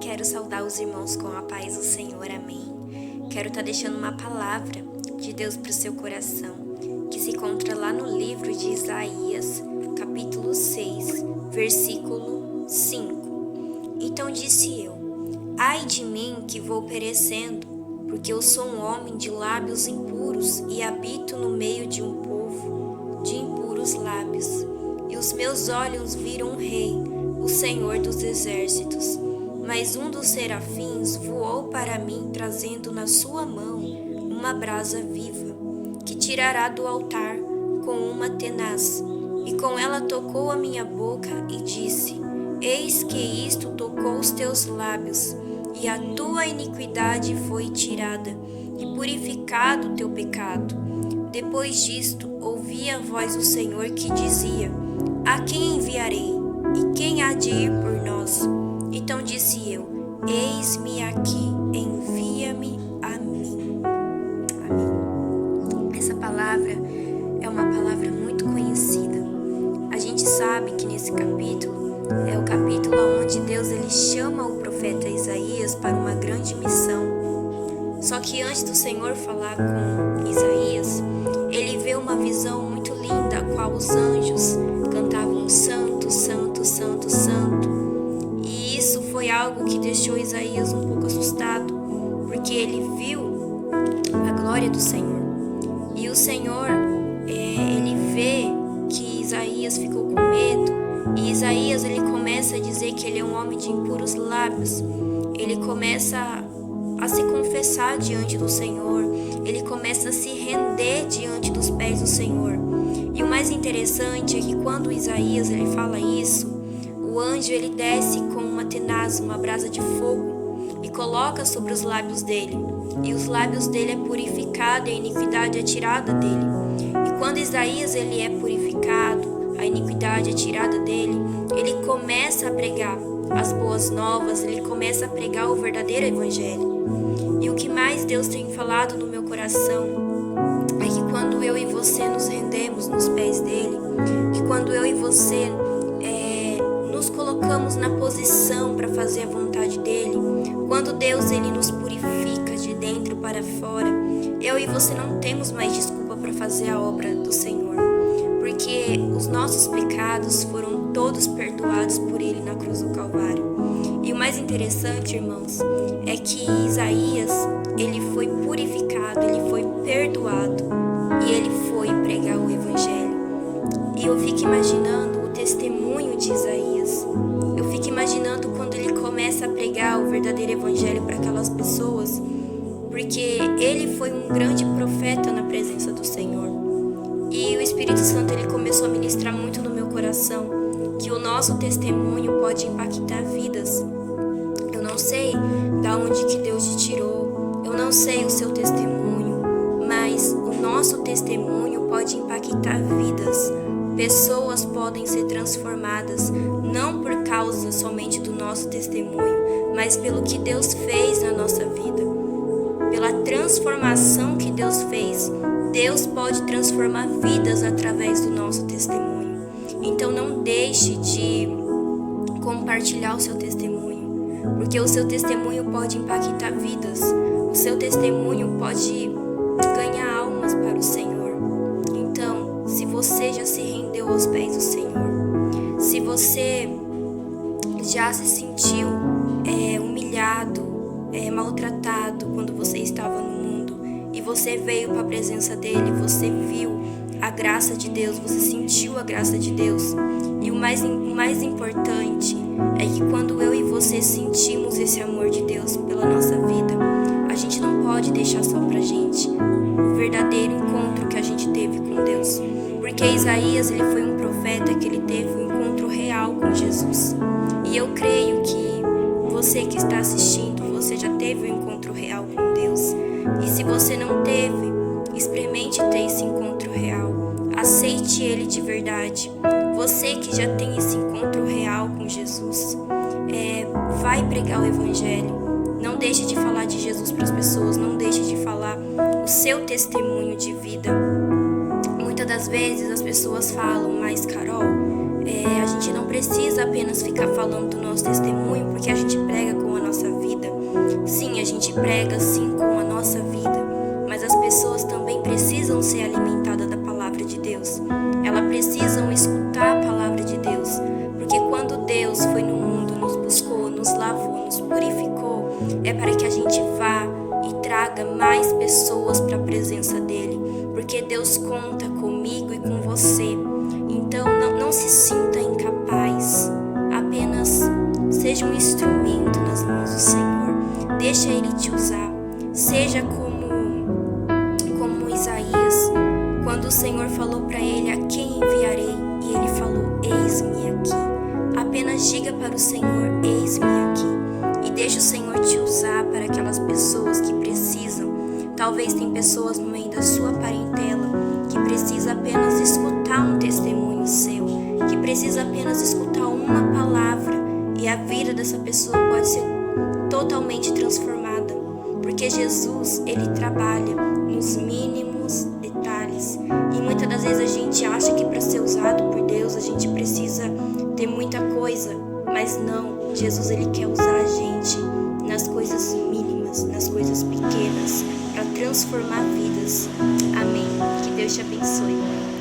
Quero saudar os irmãos com a paz do Senhor, amém. Quero estar deixando uma palavra de Deus para o seu coração, que se encontra lá no livro de Isaías, capítulo 6, versículo 5. Então disse eu: ai de mim que vou perecendo, porque eu sou um homem de lábios impuros e habito no meio de um povo de impuros lábios. E os meus olhos viram um rei, o Senhor dos exércitos. Mas um dos serafins voou para mim, trazendo na sua mão uma brasa viva, que tirará do altar com uma tenaz. E com ela tocou a minha boca e disse: eis que isto tocou os teus lábios, e a tua iniquidade foi tirada, e purificado o teu pecado. Depois disto, ouvi a voz do Senhor que dizia: a quem enviarei? E quem há de ir por nós? Então disse eu: eis-me aqui, envia-me a mim. Amém. Essa palavra é uma palavra muito conhecida. A gente sabe que nesse capítulo é o capítulo onde Deus ele chama o profeta Isaías para uma grande missão. Só que antes do Senhor falar com Isaías, ele vê uma visão muito linda, a qual os anjos cantavam santo, santo, santo, santo. E isso foi algo que deixou Isaías um pouco assustado, porque ele viu a glória do Senhor. E o Senhor, ele vê que Isaías ficou com medo, e Isaías ele começa a dizer que ele é um homem de impuros lábios. Ele começa a se confessar diante do Senhor, ele começa a se render diante dos pés do Senhor. E o mais interessante é que quando Isaías ele fala isso, o anjo ele desce com uma tenaz, uma brasa de fogo, e coloca sobre os lábios dele. E os lábios dele é purificado e a iniquidade é tirada dele. E quando Isaías ele é purificado, a iniquidade é tirada dele, ele começa a pregar as boas novas, ele começa a pregar o verdadeiro evangelho. E o que mais Deus tem falado no meu coração é que quando eu e você nos rendemos nos pés dele, que quando eu e você nos colocamos na posição para fazer a vontade dele, quando Deus ele nos purifica de dentro para fora, eu e você não temos mais desculpa para fazer a obra do Senhor, porque os nossos pecados foram todos perdoados por ele na cruz do Calvário. E o mais interessante, irmãos, é que Isaías ele foi purificado, ele foi perdoado e ele foi pregar o evangelho. E eu fico imaginando o testemunho de Isaías. Eu fico imaginando quando ele começa a pregar o verdadeiro evangelho para aquelas pessoas, porque ele foi um grande profeta na presença do Senhor. E o Espírito Santo ele começou a ministrar muito no meu coração que o nosso testemunho pode impactar vidas. Eu não sei da onde que Deus te tirou, eu não sei o seu testemunho, mas o nosso testemunho pode impactar vidas. Pessoas podem ser transformadas, não por causa somente do nosso testemunho, mas pelo que Deus fez na nossa vida. Pela transformação que Deus fez, Deus pode transformar vidas através do nosso testemunho. Então não deixe de compartilhar o seu testemunho, porque o seu testemunho pode impactar vidas. O seu testemunho pode ganhar almas para o Senhor. Então, se você já se rendeu aos pés do Senhor, se você já se sentiu humilhado, maltratado quando você estava no mundo e você veio para a presença dele, você viu a graça de Deus, você sentiu a graça de Deus. E o mais importante é que quando eu e você sentimos esse amor de Deus pela nossa vida, a gente não pode deixar só pra gente o verdadeiro encontro que a gente teve com Deus. Porque Isaías ele foi um profeta que ele teve um encontro real com Jesus. E eu creio que você que está assistindo, você já teve um encontro real com Deus. E se você não teve, experimente ter esse encontro real. Aceite ele de verdade. Você que já tem esse encontro real com Jesus, vai pregar o evangelho. Não deixe de falar de Jesus para as pessoas. Não deixe de falar o seu testemunho de vida. Muitas das vezes as pessoas falam: mas Carol, a gente não precisa apenas ficar falando do nosso testemunho, porque a gente prega com a nossa nossa vida. Sim, a gente prega sim com a nossa vida, mas as pessoas também precisam ser alimentadas da palavra de Deus. Elas precisam escutar a palavra de Deus, porque quando Deus foi no mundo, nos buscou, nos lavou, nos purificou, é para que a gente vá e traga mais pessoas para a presença dele, porque Deus conta comigo e com você. Então não se sinta incapaz, apenas seja um instrumento nas mãos do Senhor. Deixa ele te usar. Seja como Isaías, quando o Senhor falou para ele: a quem enviarei? E ele falou: eis-me aqui. Apenas diga para o Senhor: eis-me aqui. E deixa o Senhor te usar para aquelas pessoas que precisam. Talvez tem pessoas no meio da sua parentela que precisa apenas escutar um testemunho seu, que precisa apenas escutar uma palavra, e a vida dessa pessoa pode ser totalmente transformada, porque Jesus, ele trabalha nos mínimos detalhes. E muitas das vezes a gente acha que para ser usado por Deus a gente precisa ter muita coisa, mas não. Jesus, ele quer usar a gente nas coisas mínimas, nas coisas pequenas, para transformar vidas. Amém. Que Deus te abençoe.